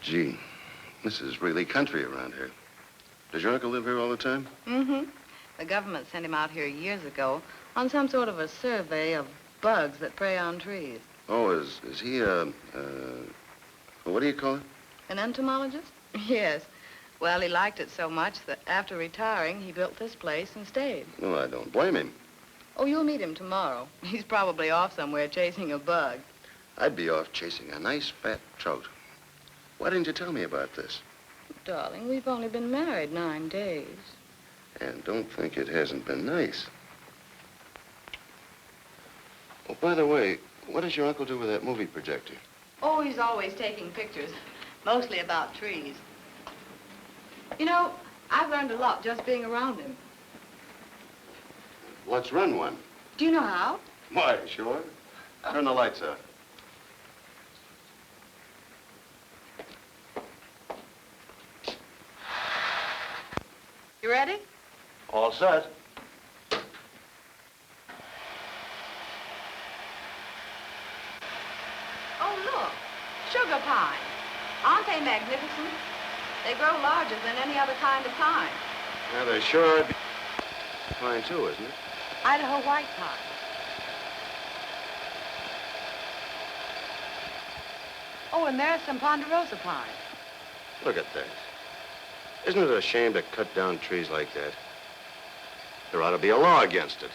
Gee, this is really country around here. Does your uncle live here all the time? Mm-hmm. The government sent him out here years ago on some sort of a survey of bugs that prey on trees. Oh, is he what do you call it? An entomologist? Yes. Well, he liked it so much that after retiring, he built this place and stayed. Well, I don't blame him. Oh, you'll meet him tomorrow. He's probably off somewhere chasing a bug. I'd be off chasing a nice fat trout. Why didn't you tell me about this? Darling, we've only been married 9 days. And don't think it hasn't been nice. Oh, by the way, what does your uncle do with that movie projector? Oh, he's always taking pictures, mostly about trees. You know, I've learned a lot just being around him. Let's run one. Do you know how? Why, sure. Turn the lights out. You ready? All set. Oh, look, sugar pine. Aren't they magnificent? They grow larger than any other kind of pine. Yeah, they sure are. Pine, too, isn't it? Idaho white pine. Oh, and there's some Ponderosa pine. Look at that. Isn't it a shame to cut down trees like that? There ought to be a law against it.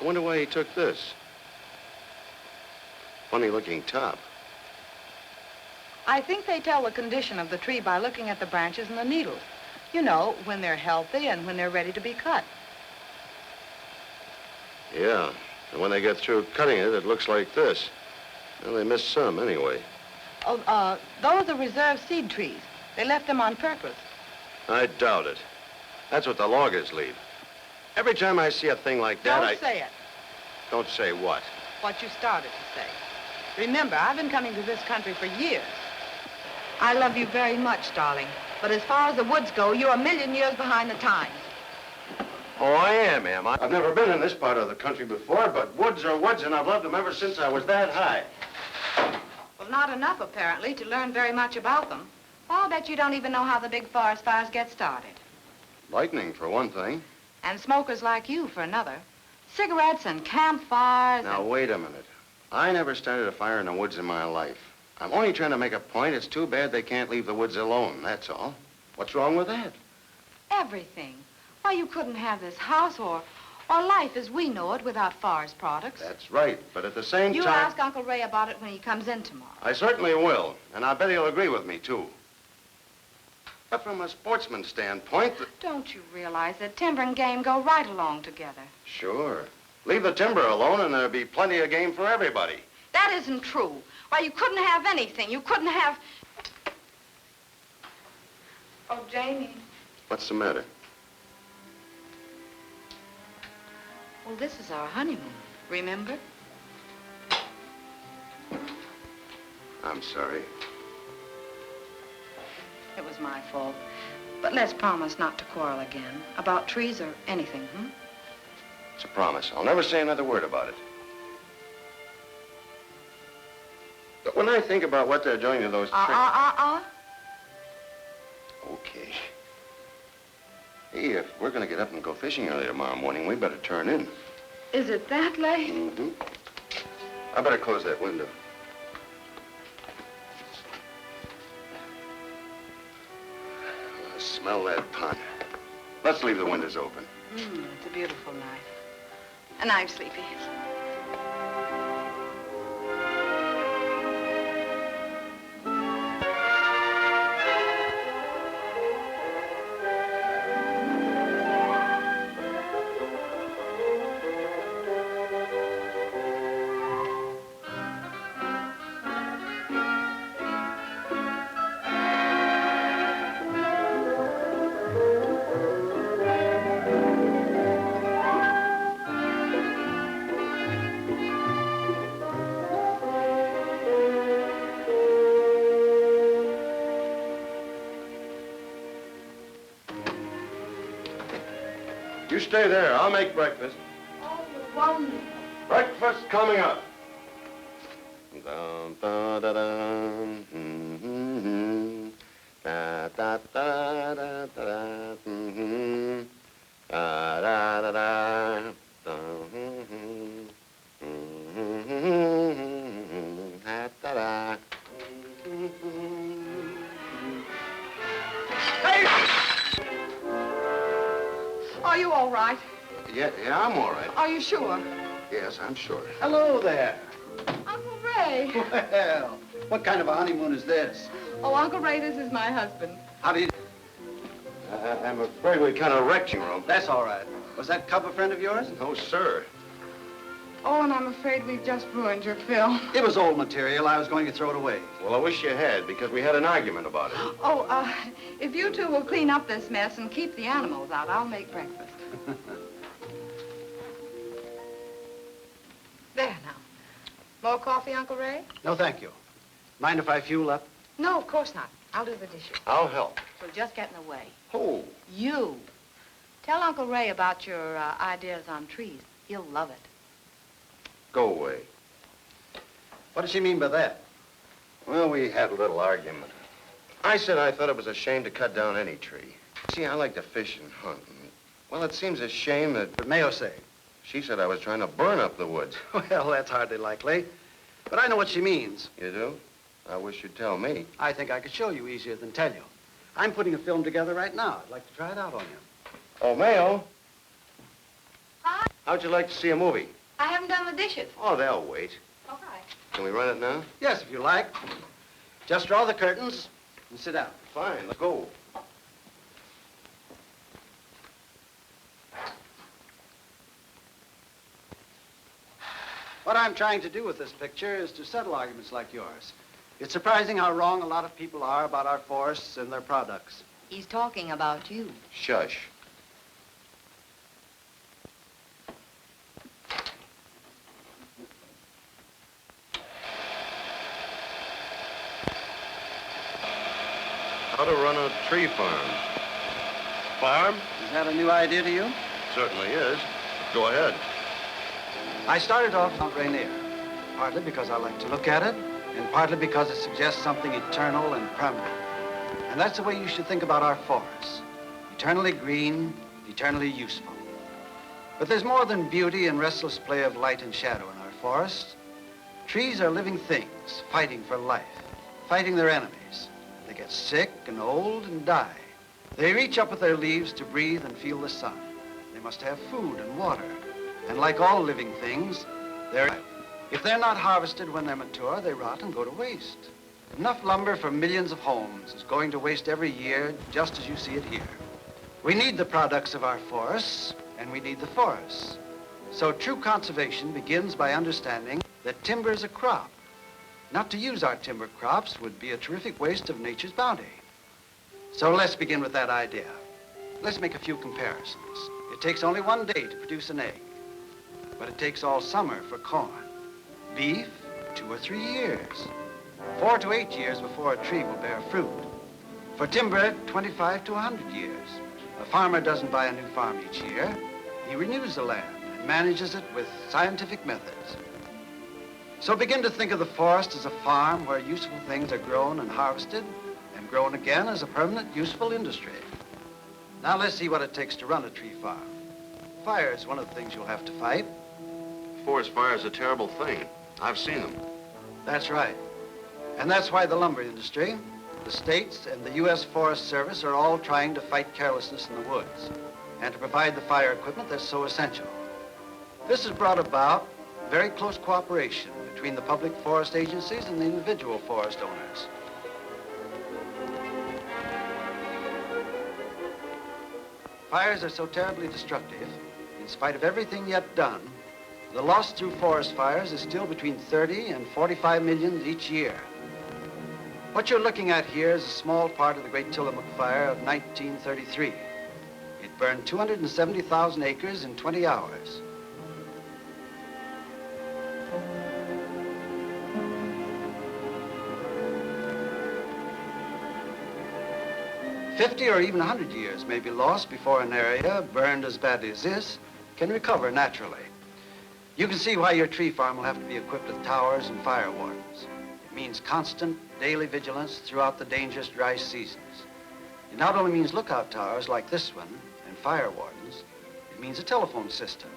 I wonder why he took this. Funny-looking top. I think they tell the condition of the tree by looking at the branches and the needles. You know, when they're healthy and when they're ready to be cut. Yeah, and when they get through cutting it, it looks like this. Well, they missed some anyway. Oh, those are reserve seed trees. They left them on purpose. I doubt it. That's what the loggers leave. Every time I see a thing like that, Don't say it. Don't say what? What you started to say. Remember, I've been coming to this country for years. I love you very much, darling. But as far as the woods go, you're a million years behind the times. Oh, I am. I've never been in this part of the country before, but woods are woods, and I've loved them ever since I was that high. Well, not enough, apparently, to learn very much about them. I'll bet you don't even know how the big forest fires get started. Lightning, for one thing. And smokers like you, for another. Cigarettes and campfires. Now, wait a minute. I never started a fire in the woods in my life. I'm only trying to make a point. It's too bad they can't leave the woods alone, that's all. What's wrong with that? Everything. Why, you couldn't have this house or life as we know it without forest products. That's right, but at the same You time... ask Uncle Ray about it when he comes in tomorrow. I certainly will, and I bet he'll agree with me, too. But from a sportsman's standpoint... Don't you realize that timber and game go right along together? Sure. Leave the timber alone and there'll be plenty of game for everybody. That isn't true. Why, you couldn't have anything. You couldn't have... Oh, Jamie. What's the matter? Well, this is our honeymoon, remember? I'm sorry. It was my fault. But let's promise not to quarrel again about trees or anything, hmm? It's a promise. I'll never say another word about it. But when I think about what they're doing to those trees... Okay. Hey, if we're going to get up and go fishing early tomorrow morning, we better turn in. Is it that late? Mm-hmm. I better close that window. Smell that pond. Let's leave the windows open. It's a beautiful night. And I'm sleepy. You stay there. I'll make breakfast. Oh, you won't. Breakfast coming up. Dun, dun, dun, dun. Are you all right? Yeah, I'm all right. Are you sure? Yes, I'm sure. Hello there. Uncle Ray. Well, what kind of a honeymoon is this? Oh, Uncle Ray, this is my husband. How do you... I'm afraid we kind of wrecked your room. That's all right. Was that cub a friend of yours? No, sir. Oh, and I'm afraid we've just ruined your film. It was old material. I was going to throw it away. Well, I wish you had, because we had an argument about it. Oh, if you two will clean up this mess and keep the animals out, I'll make breakfast. There now. More coffee, Uncle Ray? No, thank you. Mind if I fuel up? No, of course not. I'll do the dishes. I'll help. We'll just get in the way. Oh. You. Tell Uncle Ray about your ideas on trees. He'll love it. Go away. What does she mean by that? Well, we had a little argument. I said I thought it was a shame to cut down any tree. See, I like to fish and hunt. Well, it seems a shame that... What Mayo say? She said I was trying to burn up the woods. Well, that's hardly likely. But I know what she means. You do? I wish you'd tell me. I think I could show you easier than tell you. I'm putting a film together right now. I'd like to try it out on you. Oh, Mayo, Hi. how'd you like to see a movie? I haven't done the dishes. Oh, they'll wait. All right. Can we run it now? Yes, if you like. Just draw the curtains and sit down. Fine, let's go. What I'm trying to do with this picture is to settle arguments like yours. It's surprising how wrong a lot of people are about our forests and their products. He's talking about you. Shush. How to run a tree farm. Farm? Is that a new idea to you? Certainly is. Go ahead. I started off Mount Rainier, partly because I like to look at it, and partly because it suggests something eternal and permanent. And that's the way you should think about our forests. Eternally green, eternally useful. But there's more than beauty and restless play of light and shadow in our forests. Trees are living things, fighting for life, fighting their enemies. They get sick and old and die. They reach up with their leaves to breathe and feel the sun. They must have food and water. And like all living things, if they're not harvested when they're mature, they rot and go to waste. Enough lumber for millions of homes is going to waste every year, just as you see it here. We need the products of our forests, and we need the forests. So true conservation begins by understanding that timber is a crop. Not to use our timber crops would be a terrific waste of nature's bounty. So let's begin with that idea. Let's make a few comparisons. It takes only one day to produce an egg. But it takes all summer for corn. Beef, 2 or 3 years. 4 to 8 years before a tree will bear fruit. For timber, 25 to 100 years. A farmer doesn't buy a new farm each year. He renews the land and manages it with scientific methods. So begin to think of the forest as a farm where useful things are grown and harvested and grown again as a permanent, useful industry. Now let's see what it takes to run a tree farm. Fire is one of the things you'll have to fight. Forest fire is a terrible thing. I've seen them. That's right. And that's why the lumber industry, the states, and the U.S. Forest Service are all trying to fight carelessness in the woods and to provide the fire equipment that's so essential. This has brought about very close cooperation between the public forest agencies and the individual forest owners. Fires are so terribly destructive, in spite of everything yet done, the loss through forest fires is still between 30 and 45 million each year. What you're looking at here is a small part of the great Tillamook Fire of 1933. It burned 270,000 acres in 20 hours. $50 or even 100 years may be lost before an area burned as badly as this can recover naturally. You can see why your tree farm will have to be equipped with towers and fire wardens. It means constant daily vigilance throughout the dangerous dry seasons. It not only means lookout towers like this one and fire wardens, it means a telephone system,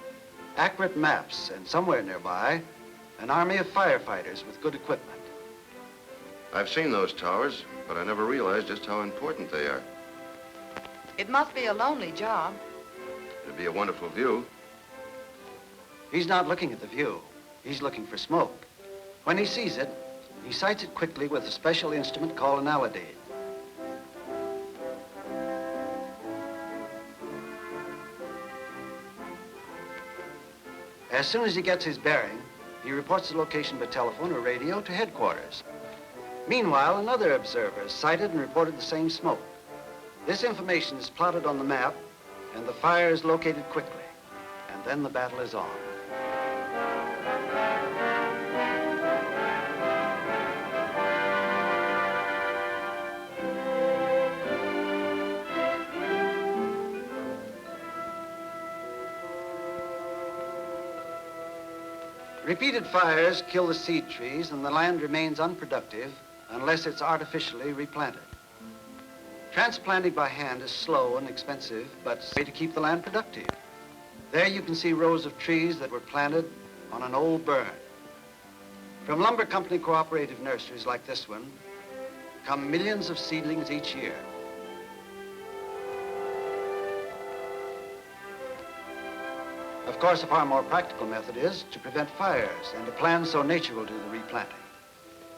accurate maps, and somewhere nearby, an army of firefighters with good equipment. I've seen those towers, but I never realized just how important they are. It must be a lonely job. It'd be a wonderful view. He's not looking at the view. He's looking for smoke. When he sees it, he sights it quickly with a special instrument called an alidade. As soon as he gets his bearing, he reports the location by telephone or radio to headquarters. Meanwhile, another observer has sighted and reported the same smoke. This information is plotted on the map, and the fire is located quickly. And then the battle is on. Repeated fires kill the seed trees, and the land remains unproductive unless it's artificially replanted. Transplanting by hand is slow and expensive, but it's a way to keep the land productive. There you can see rows of trees that were planted on an old burn. From lumber company cooperative nurseries like this one come millions of seedlings each year. Of course, a far more practical method is to prevent fires and to plan so nature will do the replanting.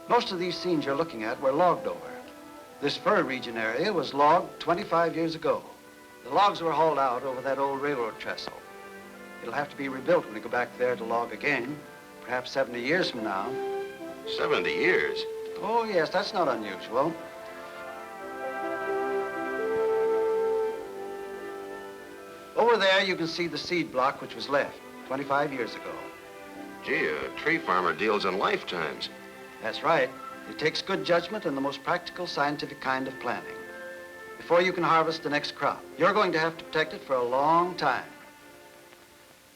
Most of these scenes you're looking at were logged over. This fir region area was logged 25 years ago. The logs were hauled out over that old railroad trestle. It'll have to be rebuilt when we go back there to log again, perhaps 70 years from now. 70 years? Oh, yes, that's not unusual. Over there, you can see the seed block which was left 25 years ago. Gee, a tree farmer deals in lifetimes. That's right. It takes good judgment and the most practical scientific kind of planting. Before you can harvest the next crop, you're going to have to protect it for a long time.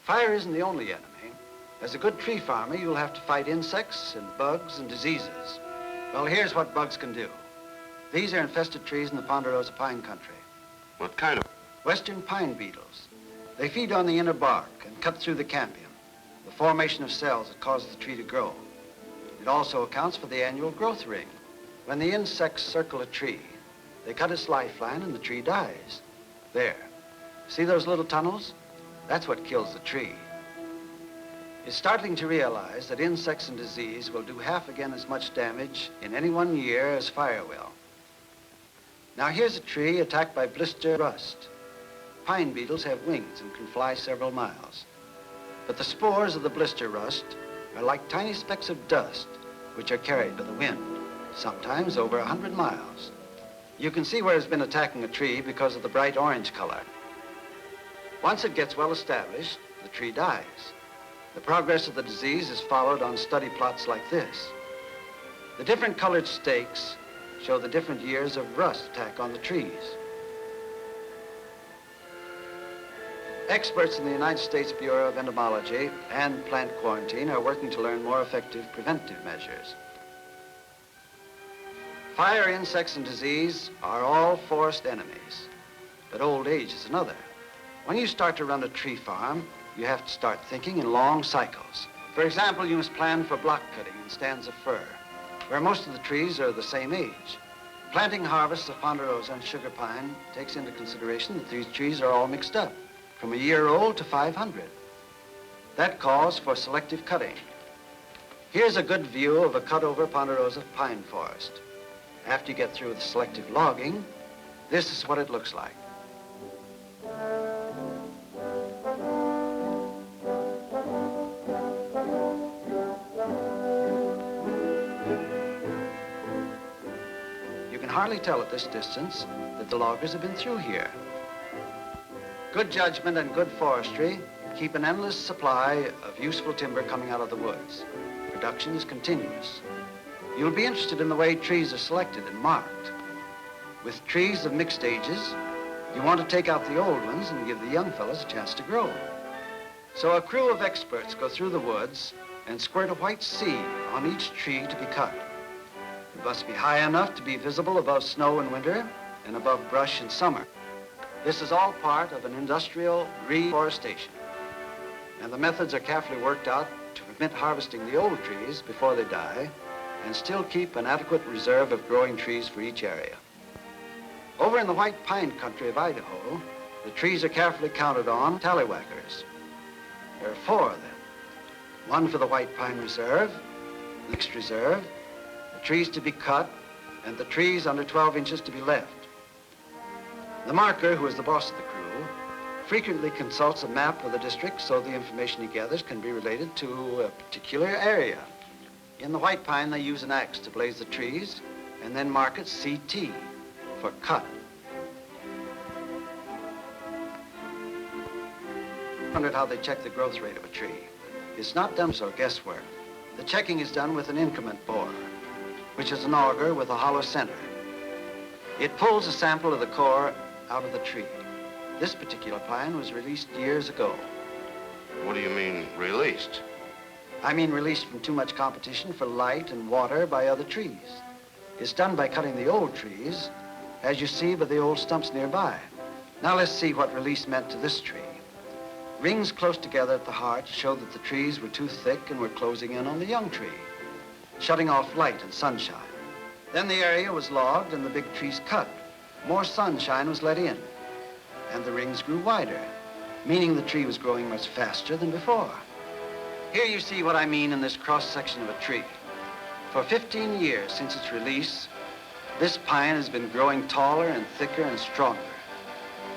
Fire isn't the only enemy. As a good tree farmer, you'll have to fight insects and bugs and diseases. Well, here's what bugs can do. These are infested trees in the Ponderosa Pine country. What kind of? Western pine beetles. They feed on the inner bark and cut through the cambium, the formation of cells that causes the tree to grow. It also accounts for the annual growth ring. When the insects circle a tree, they cut its lifeline and the tree dies. There. See those little tunnels? That's what kills the tree. It's startling to realize that insects and disease will do half again as much damage in any one year as fire will. Now here's a tree attacked by blister rust. Pine beetles have wings and can fly several miles. But the spores of the blister rust are like tiny specks of dust, which are carried by the wind, sometimes over 100 miles. You can see where it's been attacking a tree because of the bright orange color. Once it gets well established, the tree dies. The progress of the disease is followed on study plots like this. The different colored stakes show the different years of rust attack on the trees. Experts in the United States Bureau of Entomology and Plant Quarantine are working to learn more effective preventive measures. Fire, insects, and disease are all forest enemies, but old age is another. When you start to run a tree farm, you have to start thinking in long cycles. For example, you must plan for block cutting in stands of fir, where most of the trees are the same age. Planting harvests of ponderosa and sugar pine takes into consideration that these trees are all mixed up, from a year old to 500. That calls for selective cutting. Here's a good view of a cut-over ponderosa pine forest. After you get through with selective logging, this is what it looks like. You can hardly tell at this distance that the loggers have been through here. Good judgment and good forestry keep an endless supply of useful timber coming out of the woods. Production is continuous. You'll be interested in the way trees are selected and marked. With trees of mixed ages, you want to take out the old ones and give the young fellows a chance to grow. So a crew of experts go through the woods and squirt a white seed on each tree to be cut. It must be high enough to be visible above snow in winter and above brush in summer. This is all part of an industrial reforestation. And the methods are carefully worked out to permit harvesting the old trees before they die and still keep an adequate reserve of growing trees for each area. Over in the white pine country of Idaho, The trees are carefully counted on tallywackers. There are 4 of them. One for the White Pine Reserve, the next reserve, the trees to be cut, and the trees under 12 inches to be left. The marker, who is the boss of the crew, frequently consults a map of the district so the information he gathers can be related to a particular area. In the White Pine, they use an axe to blaze the trees and then mark it CT for cut. I wondered how they check the growth rate of a tree. It's not done so guesswork. The checking is done with an increment bore, which is an auger with a hollow center. It pulls a sample of the core out of the tree. This particular pine was released years ago. What do you mean, released? I mean released from too much competition for light and water by other trees. It's done by cutting the old trees, as you see by the old stumps nearby. Now let's see what release meant to this tree. Rings close together at the heart show that the trees were too thick and were closing in on the young tree, shutting off light and sunshine. Then the area was logged and the big trees cut. More sunshine was let in, and the rings grew wider, meaning the tree was growing much faster than before. Here you see what I mean in this cross-section of a tree. For 15 years since its release, this pine has been growing taller and thicker and stronger,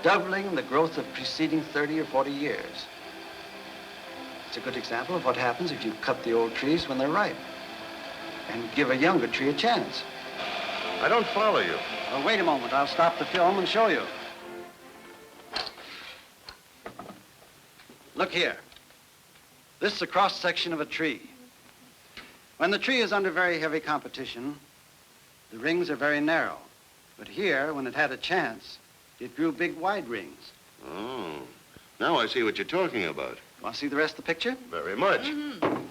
doubling the growth of preceding 30 or 40 years. It's a good example of what happens if you cut the old trees when they're ripe and give a younger tree a chance. I don't follow you. Well, wait a moment. I'll stop the film and show you. Look here. This is a cross-section of a tree. When the tree is under very heavy competition, the rings are very narrow. But here, when it had a chance, it grew big, wide rings. Oh, now I see what you're talking about. Want to see the rest of the picture? Very much. Mm-hmm.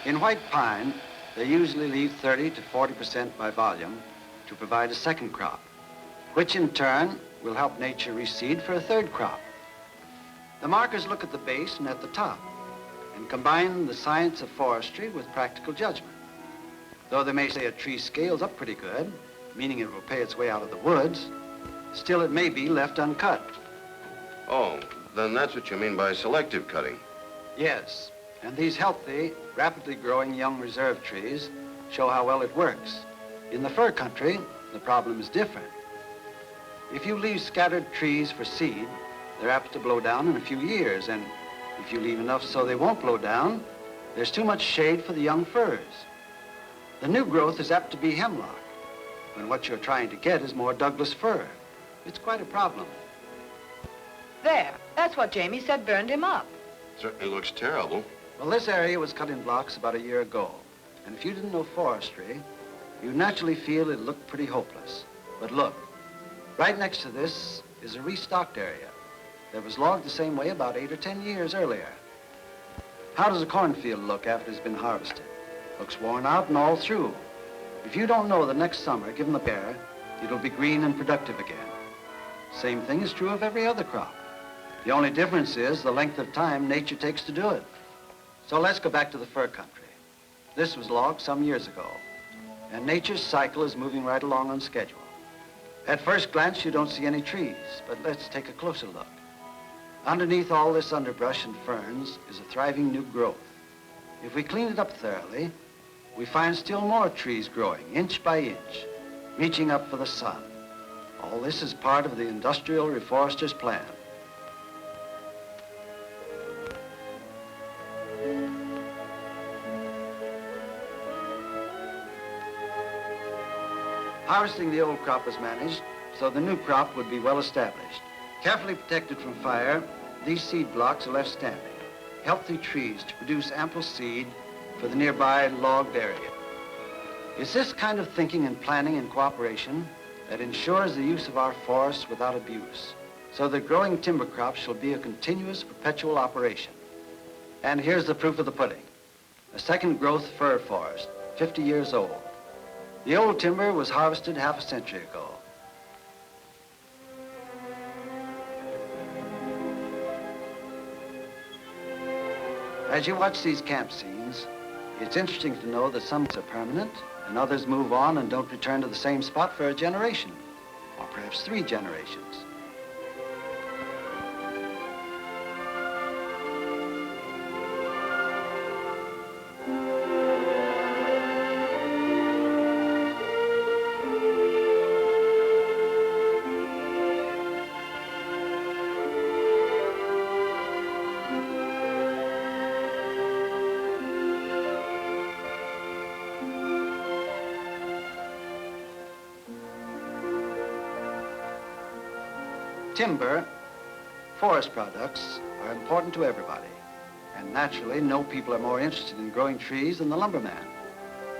In white pine, they usually leave 30 to 40% by volume to provide a second crop, which in turn will help nature reseed for a third crop. The markers look at the base and at the top and combine the science of forestry with practical judgment. Though they may say a tree scales up pretty good, meaning it will pay its way out of the woods, still it may be left uncut. Oh, then that's what you mean by selective cutting. Yes, and these healthy, rapidly growing young reserve trees show how well it works. In the fir country, the problem is different. If you leave scattered trees for seed, they're apt to blow down in a few years, and if you leave enough so they won't blow down, there's too much shade for the young firs. The new growth is apt to be hemlock, when what you're trying to get is more Douglas fir. It's quite a problem. There. That's what Jamie said burned him up. Certainly looks terrible. Well, this area was cut in blocks about a year ago, and if you didn't know forestry, you'd naturally feel it looked pretty hopeless. But look, right next to this is a restocked area that was logged the same way about 8 or 10 years earlier. How does a cornfield look after it's been harvested? Looks worn out and all through. If you don't know the next summer, given the air, it'll be green and productive again. Same thing is true of every other crop. The only difference is the length of time nature takes to do it. So let's go back to the fir country. This was logged some years ago, and nature's cycle is moving right along on schedule. At first glance, you don't see any trees, but let's take a closer look. Underneath all this underbrush and ferns is a thriving new growth. If we clean it up thoroughly, we find still more trees growing, inch by inch, reaching up for the sun. All this is part of the industrial reforester's plan. Harvesting the old crop was managed so the new crop would be well established. Carefully protected from fire, these seed blocks are left standing. Healthy trees to produce ample seed for the nearby logged area. It's this kind of thinking and planning and cooperation that ensures the use of our forests without abuse, so that growing timber crops shall be a continuous, perpetual operation. And here's the proof of the pudding. A second growth fir forest, 50 years old. The old timber was harvested half a century ago. As you watch these camp scenes, it's interesting to know that some are permanent and others move on and don't return to the same spot for a generation, or perhaps 3 generations. Timber, forest products are important to everybody. And naturally, no people are more interested in growing trees than the lumberman.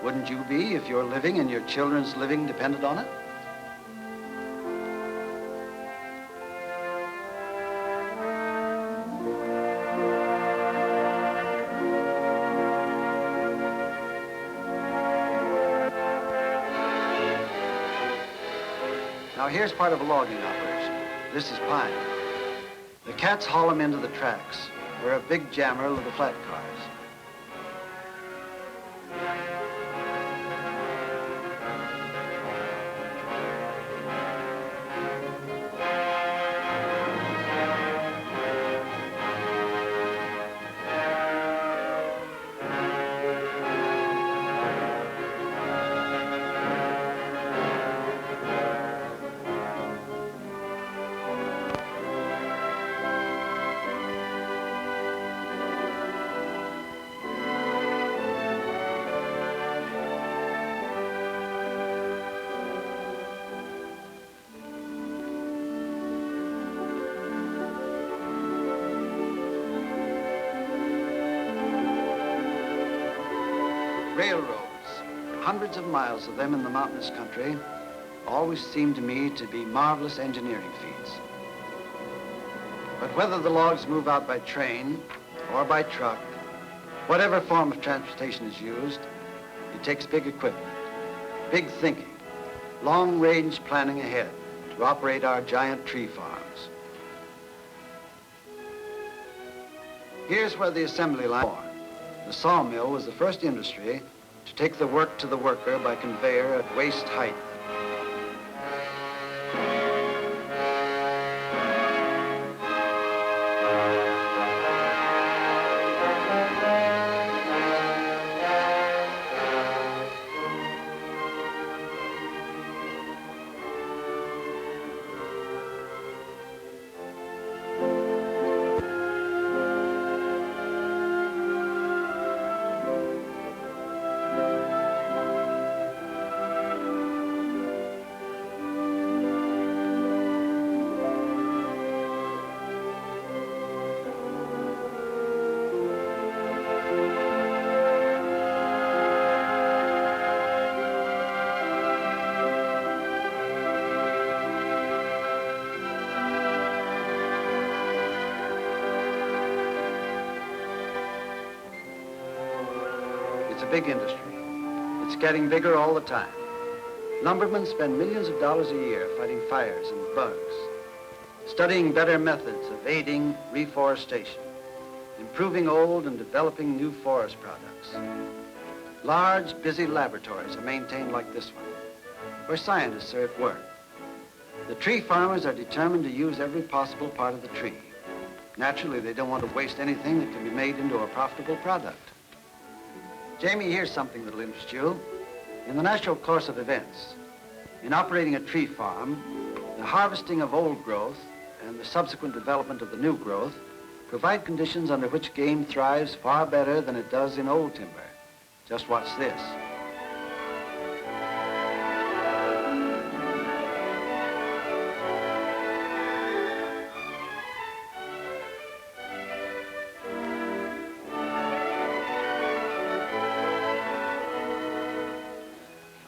Wouldn't you be if your living and your children's living depended on it? Now here's part of a logging operation. This is pine. The cats haul them into the tracks. We're a big jammer of the flat cars. Railroads, hundreds of miles of them in the mountainous country, always seem to me to be marvelous engineering feats. But whether the logs move out by train or by truck, whatever form of transportation is used, it takes big equipment, big thinking, long-range planning ahead to operate our giant tree farms. Here's where the assembly line was born. The sawmill was the first industry to take the work to the worker by conveyor at waist height. It's a big industry. It's getting bigger all the time. Lumbermen spend millions of dollars a year fighting fires and bugs, studying better methods of aiding reforestation, improving old and developing new forest products. Large, busy laboratories are maintained like this one, where scientists are at work. The tree farmers are determined to use every possible part of the tree. Naturally, they don't want to waste anything that can be made into a profitable product. Jamie, here's something that'll interest you. In the natural course of events, in operating a tree farm, the harvesting of old growth and the subsequent development of the new growth provide conditions under which game thrives far better than it does in old timber. Just watch this.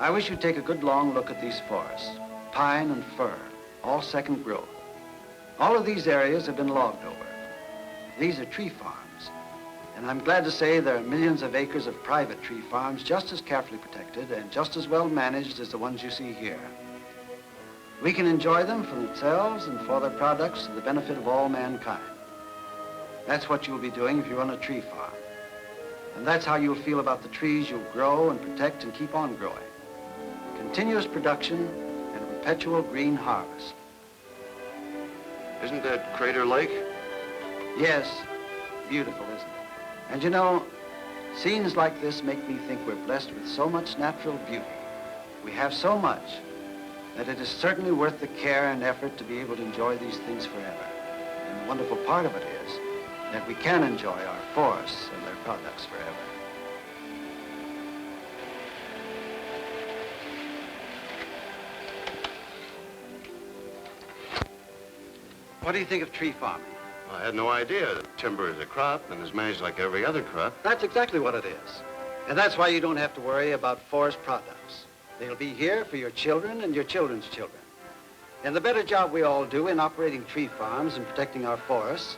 I wish you'd take a good long look at these forests, pine and fir, all second growth. All of these areas have been logged over. These are tree farms, and I'm glad to say there are millions of acres of private tree farms just as carefully protected and just as well managed as the ones you see here. We can enjoy them for themselves and for their products to the benefit of all mankind. That's what you'll be doing if you run a tree farm. And that's how you'll feel about the trees you'll grow and protect and keep on growing. continuous production and perpetual green harvest. Isn't that Crater Lake? Yes, beautiful, isn't it? And you know, scenes like this make me think we're blessed with so much natural beauty. We have so much that it is certainly worth the care and effort to be able to enjoy these things forever. And the wonderful part of it is that we can enjoy our forests and their products forever. What do you think of tree farming? I had no idea that timber is a crop and is managed like every other crop. That's exactly what it is. And that's why you don't have to worry about forest products. They'll be here for your children and your children's children. And the better job we all do in operating tree farms and protecting our forests,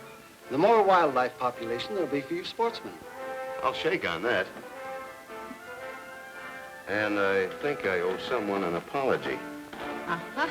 the more wildlife population there'll be for you sportsmen. I'll shake on that. And I think I owe someone an apology. Uh-huh.